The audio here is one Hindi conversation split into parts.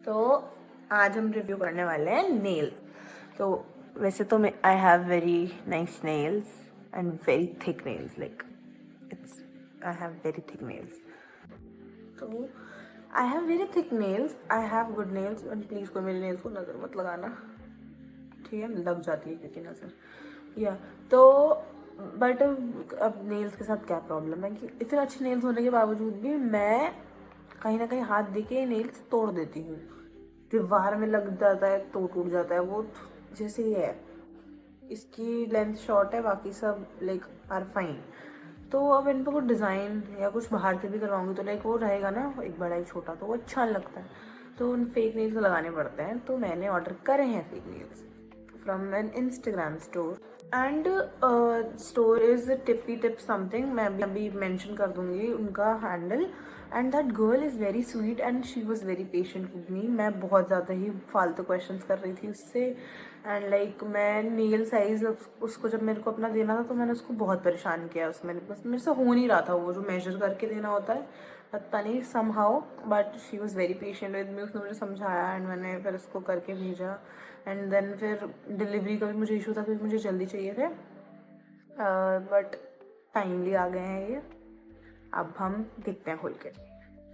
तो आज हम रिव्यू करने वाले हैं नेल्स। तो वैसे तो मैं I have very nice nails and very thick nails, like it's I have very thick nails. तो I have very thick nails, I have good nails, and please कोई मेरे नेल्स को नज़र मत लगाना, ठीक है? लग जाती है क्योंकि नज़र या तो। बट अब नेल्स के साथ क्या प्रॉब्लम है कि इतने अच्छे नेल्स होने के बावजूद भी मैं कहीं ना कहीं हाथ दे के नेल्स तोड़ देती हूँ। दीवार में लग जाता है तो टूट जाता है वो, जैसे ये है। इसकी लेंथ शॉर्ट है, बाकी सब लाइक आर फाइन। तो अब इन पर कुछ डिज़ाइन या कुछ बाहर से भी करवाऊंगी तो लाइक वो रहेगा ना, एक बड़ा एक छोटा, तो वो अच्छा लगता है। तो उन फेक नेल्स लगाने पड़ते हैं, तो मैंने ऑर्डर करे हैं fake nails from an Instagram store. And store is Tippy Tip something, मैं अभी मेंशन कर दूंगी उनका handle. And that girl is very sweet and she was very patient with me. मैं बहुत ज़्यादा ही फालतू क्वेश्चंस कर रही थी उससे। एंड लाइक मैं नेल साइज उसको जब मेरे को अपना देना था तो मैंने उसको बहुत परेशान किया। उसमें मेरे से हो नहीं रहा था वो जो मेजर करके देना होता है, पता नहीं somehow, but she was very patient with मी। उसने मुझे समझाया एंड मैंने फिर उसको करके भेजा। एंड देन फिर डिलीवरी का भी मुझे इशू था क्योंकि मुझे जल्दी चाहिए थे, बट टाइमली आ गए हैं ये। अब हम देखते हैं खोल के।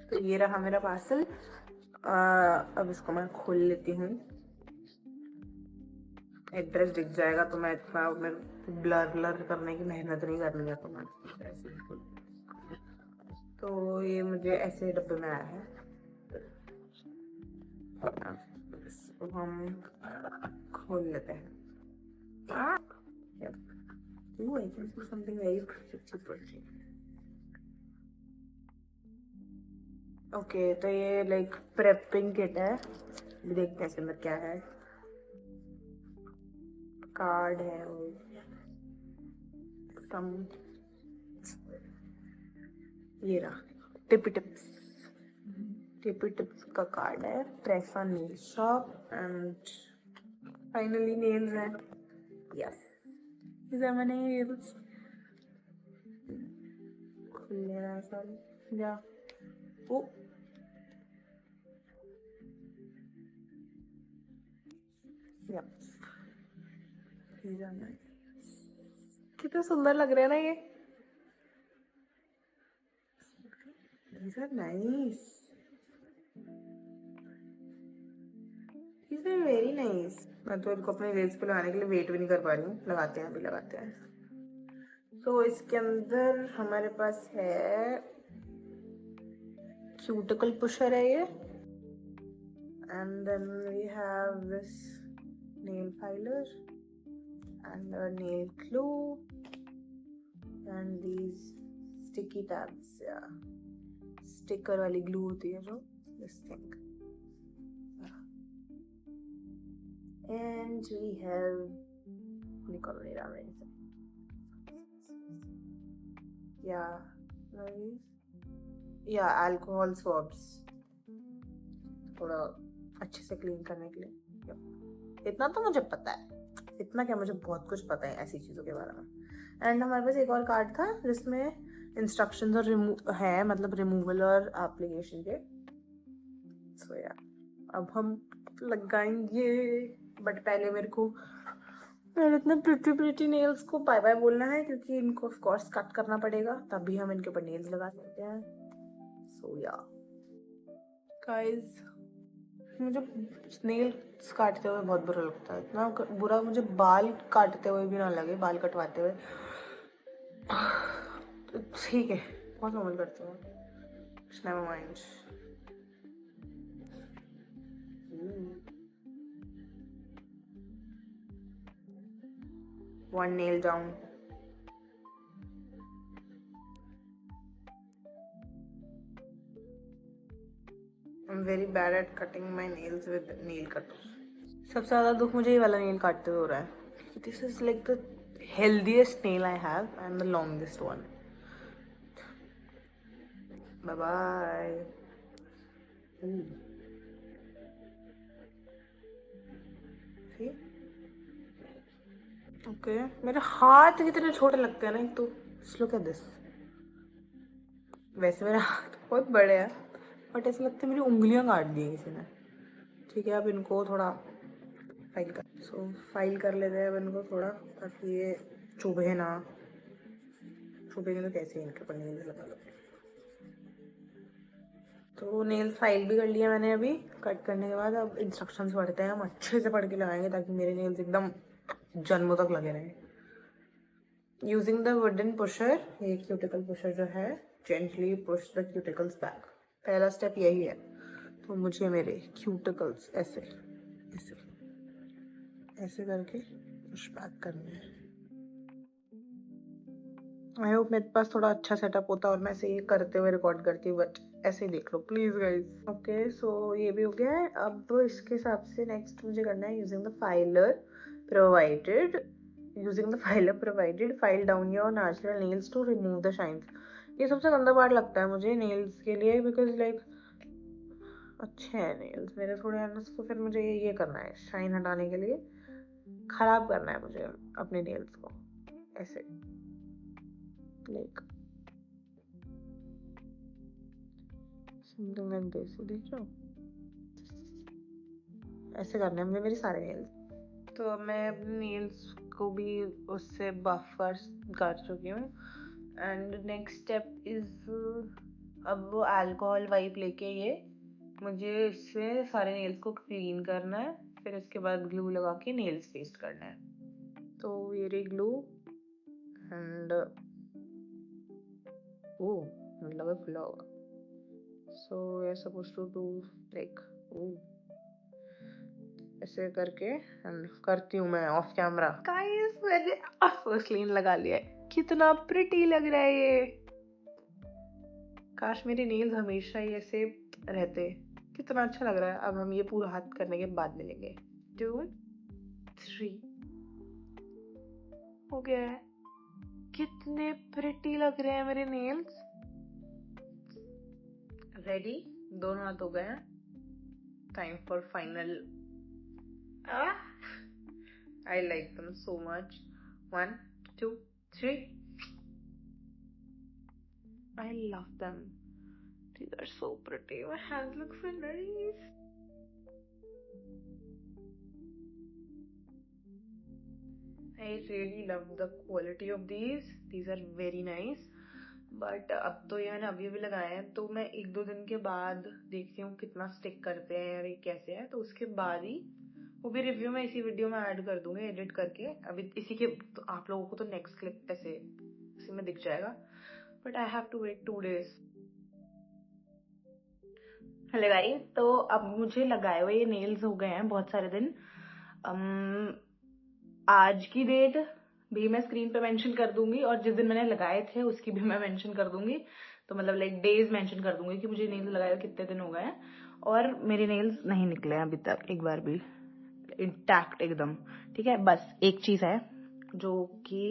तो ये रहा मेरा पार्सल। अब इसको मैं खोल लेती हूँ। एड्रेस दिख जाएगा तो मैं इतना ब्लर ब्लर करने की मेहनत नहीं करनी है, तो मैं ऐसे ही तो ये मुझे ऐसे डब्बे में आया है। इसको हम खोल लेते हैं। Ooh, I can see something very pretty. Okay, तो ये लाइक प्रेपिंग किट है। देखते हैं इसके अंदर क्या है। कार्ड है और सम, ये रहा टिपी टिप्स। टिपी टिप्स का कार्ड है, press on nail shop and finally nails हैं। Yes, these are my nails. खुल रहा है सारे या ओ या, these are nice. कितने सुंदर लग रहे हैं ना ये। These are nice. These are very nice. मैं तो इनको अपने नेल्स पे लगाने के लिए वेट भी नहीं कर पा रही हूँ। लगाते हैं, अभी लगाते हैं। तो इसके अंदर हमारे पास है क्यूटिकल पुशर है ये, and then we have this nail filer and nail glue and these sticky tabs, या स्टिकर वाली ग्लू होती है जो, this thing. And we have निकल नहीं रहा मेरे से, या अल्कोहल स्वॉब्स, थोड़ा अच्छे से क्लीन करने के लिए। इतना तो मुझे पता है, इतना क्या, मुझे बहुत कुछ पता है ऐसी चीज़ों के बारे में। एंड हमारे पास एक और कार्ड था जिसमें इंस्ट्रक्शंस और है, मतलब रिमूवल और एप्लीकेशन के। सो या अब हम लगाएंगे, बट पहले मेरे को मेरे इतने प्रिटी नेल्स को बाय बाय बोलना है क्योंकि इनको ऑफ कोर्स कट करना पड़ेगा, तभी हम इनके ऊपर नेल्स लगा सकते हैं। सो या गाइस, मुझे नेल्स काटते हुए बहुत बुरा लगता है, इतना बुरा मुझे बाल काटते हुए भी ना लगे, बाल कटवाते हुए। तो ठीक है, बहुत नॉर्मल करते हो, never mind. One nail down. I'm very bad at cutting my nails with nail cutter. सबसे ज़्यादा दुख मुझे ये वाला नेल काटते हुए हो रहा है। This is like the healthiest nail I have and the longest one. Bye bye. See? Okay. मेरे हाथ कितने छोटे लगते हैं ना, एक तो look at this. वैसे मेरे हाथ बहुत बड़े हैं, बट ऐसा लगता है मेरी उंगलियां काट दी किसी ने। ठीक है, अब इनको थोड़ा फाइल कर लेते हैं अब इनको थोड़ा, ताकि ये चुभे ना। चुभेंगे तो कैसे इनके ऊपर नेल्स लगा लो। तो नेल्स फाइल भी कर लिया मैंने अभी कट करने के बाद। अब इंस्ट्रक्शंस पढ़ते हैं, हम अच्छे से पढ़ के लगाएंगे ताकि मेरे नेल्स एकदम जन्मों तक लगे रहें। यूजिंग द वुडन पुशर, ये क्यूटिकल पुशर जो है, gently push the cuticles back. पहला स्टेप यही है। तो मुझे मेरे क्यूटिकल्स ऐसे ऐसे ऐसे करके पुश बैक करने हैं। आई होप मेरे पास थोड़ा अच्छा सेटअप होता और मैं ऐसे ये करते हुए रिकॉर्ड करती हूँ, बट ऐसे ही देख लो प्लीज गाइस। ओके, सो ये भी हो गया है। अब इसके हिसाब से नेक्स्ट मुझे करना है using the filer provided. Using the filer provided, file down your natural nails to remove the shines. ये सबसे गंदा पार्ट लगता है मुझे नेल्स के लिए, बिकॉज लाइक अच्छे हैं नेल्स मेरे थोड़े अनस, तो फिर मुझे ये करना है शाइन हटाने के लिए, खराब करना है मुझे अपने नेल्स को ऐसे लाइक समथिंग लाइक दिस। देख रहे हो, ऐसे करने हैं मुझे मेरे सारे नेल्स। तो अब मैं अपने नेल्स को भी उससे बफ कर चुकी हूँ। एंड नेक्स्ट स्टेप इज, अब वो अल्कोहल वाइप लेके ये मुझे इससे सारे नेल्स को क्लीन करना है। फिर इसके बाद ग्लू लगा के नेल्स पेस्ट करना है। तो ये रे ग्लू एंड ओ लगा खुला होगा। So we are suppose to do like ऐसे करके एंड करती हूँ मैं ऑफ कैमरा। गाइस मैंने वैसलीन लगा लिया है, कितना प्रिटी लग रहा है ये। काश मेरे नेल्स हमेशा ही ऐसे रहते, कितना अच्छा लग रहा है। अब हम ये पूरा हाथ करने के बाद मिलेंगे। 2 3 हो गया है। कितने प्रिटी लग रहे हैं मेरे नेल्स। रेडी, दोनों हाथ हो गए हैं। Time for final. I like them so much. 1 2 3. I love them. These are so pretty. My hands look so nice. I really love the quality of these. These are very nice. But अब तो ये मैंने अभी भी लगाए हैं, तो मैं 1-2 दिन के बाद देखती हूँ कितना स्टिक करते हैं और ये कैसे है। तो उसके बाद ही वो भी रिव्यू में इसी वीडियो में ऐड कर दूंगी एडिट करके। अभी इसी के तो आप लोगों को तो नेक्स्ट क्लिप ऐसे इसी में दिख जाएगा, but I have to wait 2 days। Hello guys, तो अब मुझे लगाए हुए ये नेल्स हो गए हैं बहुत सारे दिन। आज की डेट भी मैं स्क्रीन पे मेंशन कर दूंगी और जिस दिन मैंने लगाए थे उसकी भी मैं मेंशन कर दूंगी। तो मतलब लाइक डेज मेंशन कर दूंगी कि मुझे नेल्स लगाए हुए कितने दिन हो गए हैं। और मेरे नेल्स नहीं निकले हैं अभी तक एक बार भी, इंटैक्ट एकदम। ठीक है, बस एक चीज है जो कि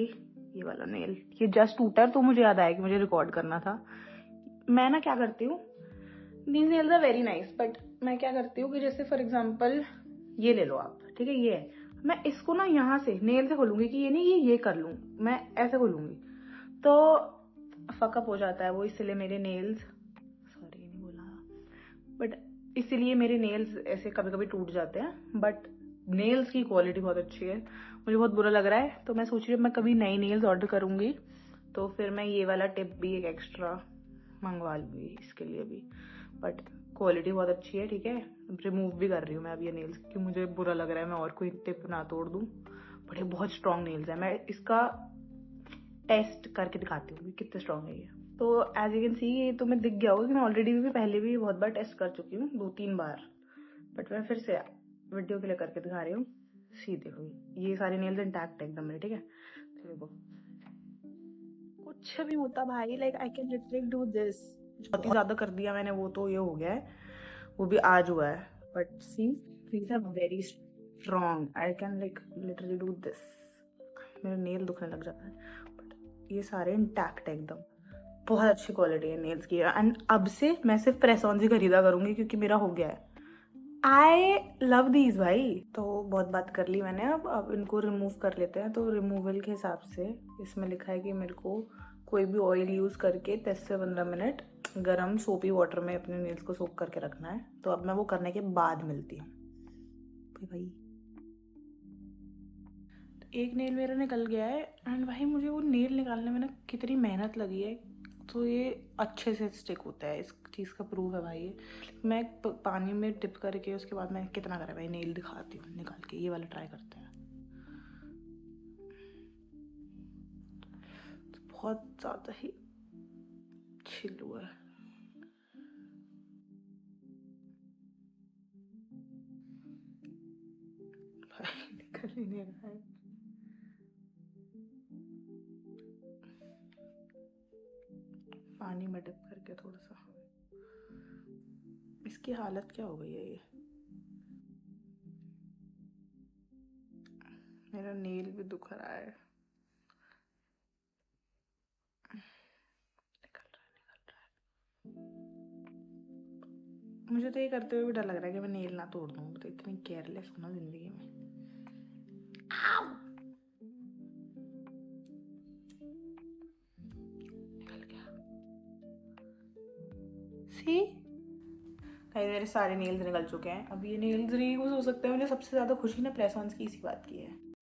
ये वाला नेल ये जस्ट टूटा, तो मुझे याद आया कि मुझे रिकॉर्ड करना था। मैं ना क्या करती हूँ, these nails are very nice, but मैं क्या करती हूँ कि जैसे फॉर एग्जाम्पल ये ले लो आप, ठीक है, ये है, मैं इसको ना यहाँ से नेल से खोलूंगी कि ये नहीं ये कर लूं, मैं ऐसे खोलूंगी तो फकअप हो जाता है वो। इसलिए मेरे नेल्स, सॉरी नहीं बोला, बट इसीलिए मेरे नेल्स ऐसे कभी कभी टूट जाते हैं। बट नेल्स की क्वालिटी बहुत अच्छी है, मुझे बहुत बुरा लग रहा है। तो मैं सोच रही हूँ मैं कभी नई नेल्स ऑर्डर करूंगी तो फिर मैं ये वाला टिप भी एक एक्स्ट्रा मंगवा लूंगी इसके लिए भी। बट क्वालिटी बहुत अच्छी है, ठीक है। रिमूव भी कर रही हूँ मैं अब ये नेल्स, क्योंकि मुझे बुरा लग रहा है मैं और कोई टिप ना तोड़ दूं। बट ये बहुत स्ट्रॉन्ग नेल्स है, मैं इसका टेस्ट करके दिखाती हूँ कितने स्ट्रॉन्ग है ये। तो एज यू कैन सी ये तो मैं दिख गया होगा कि मैं ऑलरेडी भी पहले भी बहुत बार टेस्ट कर चुकी हूँ, 2-3 बार। बट मैं फिर से वीडियो के लिए करके दिखा रही हूँ। सीधे हुई ये सारे नेल्स इंटैक्ट है एकदम मेरे, ठीक है। तो देखो कुछ भी होता भाई, like I can literally do this. बहुत ही ज्यादा कर दिया मैंने, वो तो ये हो गया है, वो भी आज हुआ है। But see these are very strong, I can like literally do this। मेरा नेल दुखने लग जाता है, बट ये सारे इंटैक्ट है एकदम। बहुत अच्छी क्वालिटी है नेल्स की। एंड अब से मैं सिर्फ प्रेस ऑन ही खरीदा करूंगी क्योंकि मेरा हो गया है। आई लव दीज भाई। तो बहुत बात कर ली मैंने, अब इनको रिमूव कर लेते हैं। तो रिमूवल के हिसाब से इसमें लिखा है कि मेरे को कोई भी ऑयल यूज करके 10 से 15 मिनट गरम सोपी वाटर में अपने नेल्स को सोक करके रखना है। तो अब मैं वो करने के बाद मिलती हूँ। भाई एक नेल मेरा निकल गया है एंड भाई मुझे वो नेल निकालने में ना कितनी मेहनत लगी है, तो ये अच्छे से स्टिक होता है, इस चीज़ का प्रूफ है भाई ये। मैं पानी में डिप करके उसके बाद मैं कितना करा भाई नेल दिखाती हूँ निकाल के, ये वाला ट्राई करते हैं। तो बहुत ज़्यादा ही छिल हुआ है। भाई निकल ही नहीं रहा है। पानी में डिप करके थोड़ा सा। इसकी हालत क्या हो गई है ये। मेरा नेल भी दुख रहा है। निकल रहा है। मुझे तो ये करते हुए भी डर लग रहा है कि मैं नेल ना तोड़ दूँ, तो इतनी केयरलेस हूँ ना जिंदगी में। निकल गया। सी कहीं मेरे सारे नेल्स निकल चुके हैं। अब ये नेल्स नहीं कुछ हो सकता है। मुझे सबसे ज़्यादा खुशी ना प्रेस ऑन्स की इसी बात की है।